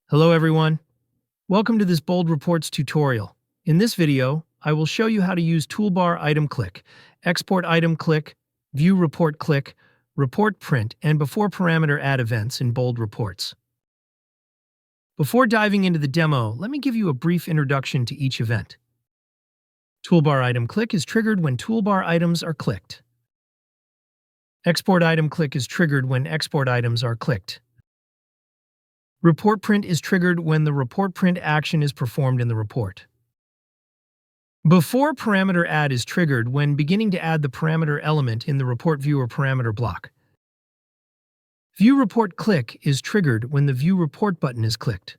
Hello everyone. Welcome to this Bold Reports tutorial. In this video, I will show you how to use Toolbar item click, export item click, view report click, report print, and before parameter add events in Bold Reports. Before diving into the demo, let me give you a brief introduction to each event. Toolbar item click is triggered when toolbar items are clicked. Export item click is triggered when export items are clicked. Report print is triggered when the report print action is performed in the report. Before parameter add is triggered when beginning to add the parameter element in the report viewer parameter block. View report click is triggered when the view report button is clicked.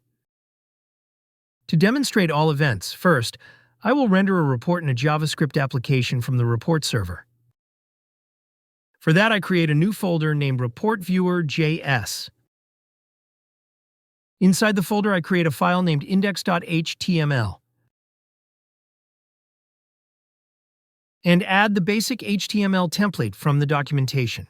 To demonstrate all events, first, I will render a report in a JavaScript application from the report server. For that, I create a new folder named Report Viewer JS. Inside the folder, I create a file named index.html and add the basic HTML template from the documentation.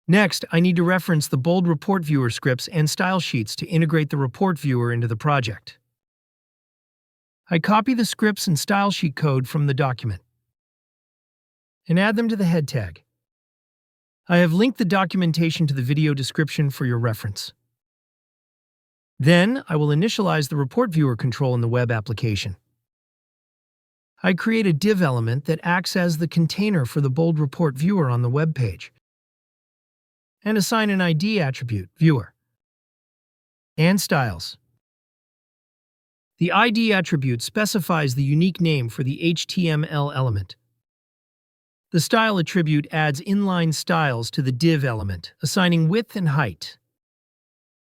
Next, I need to reference the Bold Report Viewer scripts and style sheets to integrate the report viewer into the project. I copy the scripts and style sheet code from the document and add them to the head tag. I have linked the documentation to the video description for your reference. Then, I will initialize the report viewer control in the web application. I create a div element that acts as the container for the Bold Report viewer on the web page, and assign an ID attribute, viewer, and styles. The ID attribute specifies the unique name for the HTML element. The style attribute adds inline styles to the div element, assigning width and height.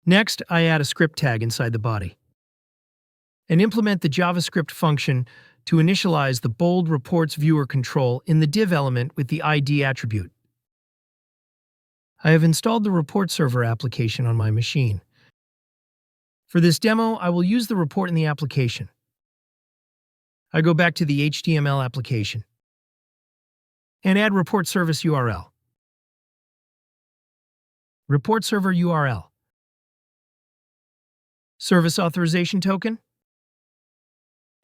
Next, I add a script tag inside the body and implement the JavaScript function to initialize the Bold Reports viewer control in the div element with the ID attribute. I have installed the report server application on my machine. For this demo, I will use the report in the application. I go back to the HTML application and add report service URL. Report server URL. Service authorization token,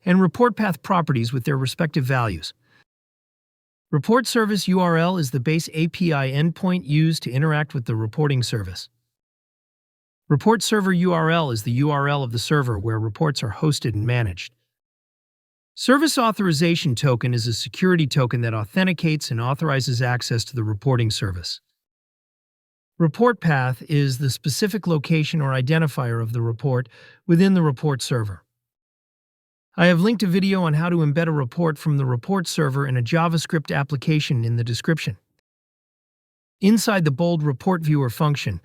and report path properties with their respective values. Report service URL is the base API endpoint used to interact with the reporting service. Report server URL is the URL of the server where reports are hosted and managed. Service authorization token is a security token that authenticates and authorizes access to the reporting service. Report path is the specific location or identifier of the report within the report server. I have linked a video on how to embed a report from the report server in a JavaScript application in the description. Inside the Bold Report Viewer function,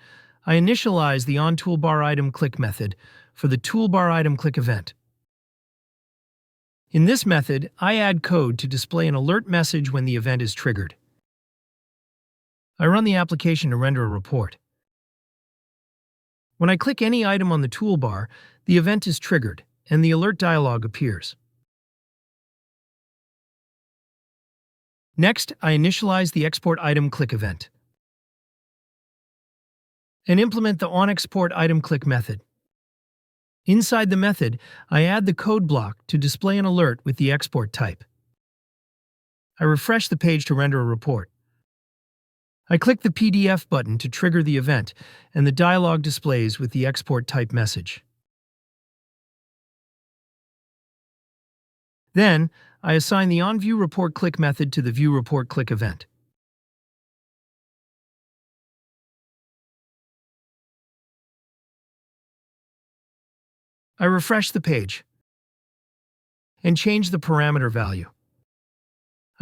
I initialize the onToolbarItemClick method for the ToolbarItemClick event. In this method, I add code to display an alert message when the event is triggered. I run the application to render a report. When I click any item on the toolbar, the event is triggered, and the alert dialog appears. Next, I initialize the export item click event and implement the onExportItemClick method. Inside the method, I add the code block to display an alert with the export type. I refresh the page to render a report. I click the PDF button to trigger the event, and the dialog displays with the export type message. Then, I assign the onViewReportClick method to the ViewReportClick event. I refresh the page and change the parameter value.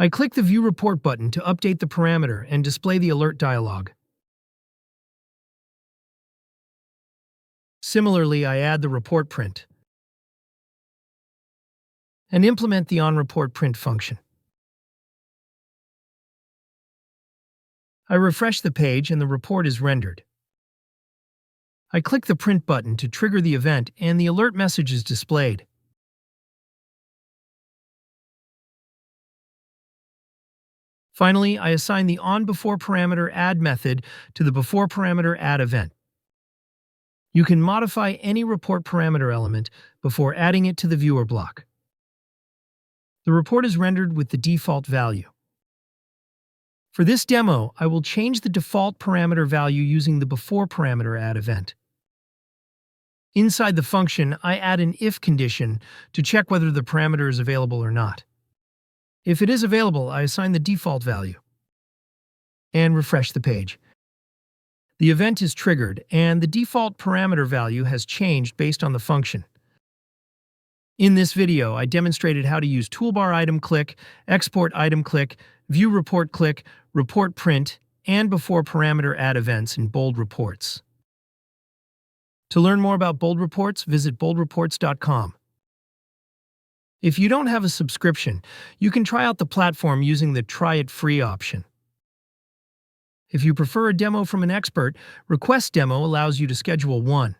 I click the View Report button to update the parameter and display the alert dialog. Similarly, I add the report print and implement the onReportPrint function. I refresh the page and the report is rendered. I click the print button to trigger the event and the alert message is displayed. Finally, I assign the onBeforeParameterAdd method to the BeforeParameterAdd event. You can modify any report parameter element before adding it to the viewer block. The report is rendered with the default value. For this demo, I will change the default parameter value using the before parameter add event. Inside the function, I add an if condition to check whether the parameter is available or not. If it is available, I assign the default value and refresh the page. The event is triggered, and the default parameter value has changed based on the function. In this video, I demonstrated how to use Toolbar item click, export item click, view report click, report print, and before parameter add events in Bold Reports. To learn more about Bold Reports, visit boldreports.com. If you don't have a subscription, you can try out the platform using the Try It Free option. If you prefer a demo from an expert, Request Demo allows you to schedule one.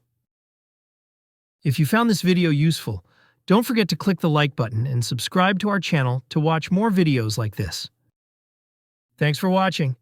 If you found this video useful, don't forget to click the like button and subscribe to our channel to watch more videos like this. Thanks for watching.